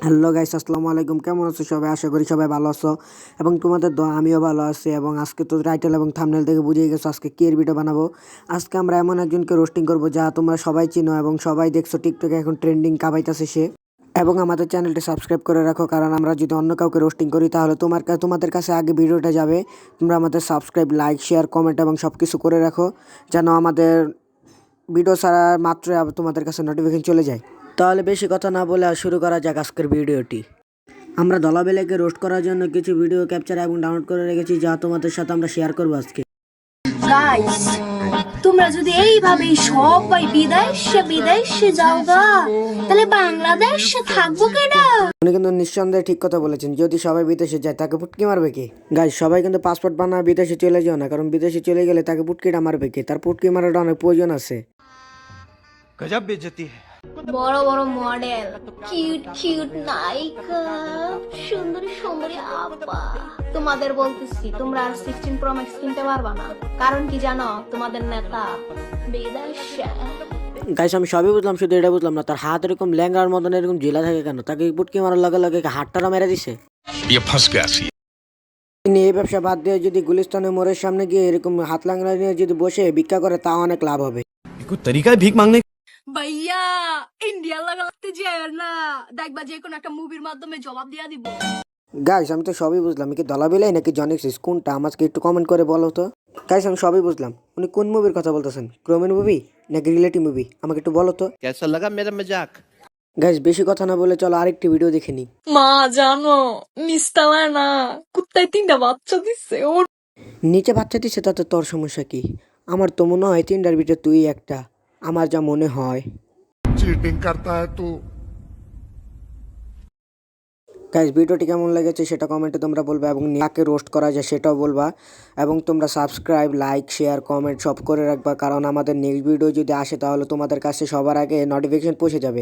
Hello guys, আসসালামু আলাইকুম। কেমন আছো সবাই? আশা করি সবাই ভালো আছো এবং তোমাদের দোয়া আমিও ভালো আছি। এবং আজকে তো টাইটেল এবং থাম্বনেল থেকে বুঝিয়ে গেছো আজকে কি এর ভিডিও বানাবো। আজকে আমরা এমন একজনকে রোস্টিং করবো যা তোমরা সবাই চিনো এবং সবাই দেখছো, টিকটকে এখন ট্রেন্ডিং কাবাইতাছে সে। এবং আমাদের চ্যানেলটি সাবস্ক্রাইব করে রাখো, কারণ আমরা যদি অন্য কাউকে রোস্টিং করি তাহলে তোমাদের কাছে আগে ভিডিওটা যাবে। তোমরা আমাদের সাবস্ক্রাইব, লাইক, শেয়ার, কমেন্ট এবং সব কিছু করে রাখো, যেন আমাদের ভিডিও ছাড়া মাত্রই তোমাদের কাছে নোটিফিকেশন চলে যায়। তাহলে বেশি কথা না বলে আর শুরু করা যাক আজকের ভিডিওটি। আমরা ধলাবেলাকে রোস্ট করার জন্য কিছু ভিডিও ক্যাপচার এবং ডাউনলোড করে রেখেছি, যা তোমাদের সাথে আমরা শেয়ার করবো আজকে। গাইস, তোমরা যদি এইভাবেই সবাই বিদেশে যাও গা, তাহলে বাংলাদেশে থাকবো কেডা? উনি কিন্তু নিঃসন্দেহে ঠিক কথা বলেছেন। যদি সবাই বিদেশে যায় তাকে পুটকি মারবে কে? গাইস, সবাই কিন্তু পাসপোর্ট বানা বিদেশে চলে যাও না, কারণ বিদেশে চলে গেলে তাকে পুটকিটা মারবে কে? তার পুটকি মারাটা অনেক প্রয়োজন আছে। गजब बेइज्जती है। বড় বড় মডেল, কিউট নায়িকা, সুন্দরী সুন্দরী আপা, তোমাদের বলতেছি তোমরা আর 16 প্রো ম্যাক্স কিনতে পারবা না। কারণ কি জানো? তোমাদের নেতা বিদেশে। গাইস, আমি সবই বুঝলাম, শুধু এটা বুঝলাম না তার হাত এরকম ল্যাংড়ার মতন এরকম ঝিলা থাকে কেন? তাকে পুটকি মারার লগে লগে হাতটারা মেরে দিছে। ये फंस गया सी। তিনি এই ব্যবসা বাদ দিয়ে যদি গুলিস্তানের মোড়ের সামনে গিয়ে এরকম হাত লাংড়া নিয়ে যদি বসে ভিক্ষা করে, তাও অনেক লাভ হবে। कोई तरीका है भीख मांगने ভাইয়া, ইন্ডিয়া লাগাতে যায় না, দেখবা যে কোনো একটা মুভির মাধ্যমে জবাব দিয়া দিব। গাইস, আমি তো সবই বুঝলাম, কি ধলাবিলাই নাকি জনিক্সিস কোনটা আমাকে একটু কমেন্ট করে বলো তো। গাইস, আমি সবই বুঝলাম, উনি কোন মুভির কথা বলতেছেন? ক্রোমেন মুভি নাকি রিলেটিভ মুভি? আমাকে একটু বলো তো। कैसा लगा मेरा मजाक? গাইস, বেশি কথা না বলে চলো আরেকটি ভিডিও দেখে নিই। মা জানো, নিস্তালায় না কুত্তায় 3টা বাচ্চা দিচ্ছে ওর। নিচে বাচ্চা দিচ্ছে তাতে তোর সমস্যা কি? আমার তো মনে হয় 3টার ভিতরে তুই একটা, আমার যা মনে হয়। चीटिंग करता है तू। গাইস, ভিডিওটি কেমন লেগেছে সেটা কমেন্টে তোমরা বলবা এবং কাকে রোস্ট করা যায় সেটাও বলবা। এবং তোমরা সাবস্ক্রাইব, লাইক, শেয়ার, কমেন্ট সব করে রাখবা, কারণ আমাদের নেক্সট ভিডিও যদি আসে তাহলে তোমাদের কাছে সবার আগে নোটিফিকেশন পৌঁছে যাবে।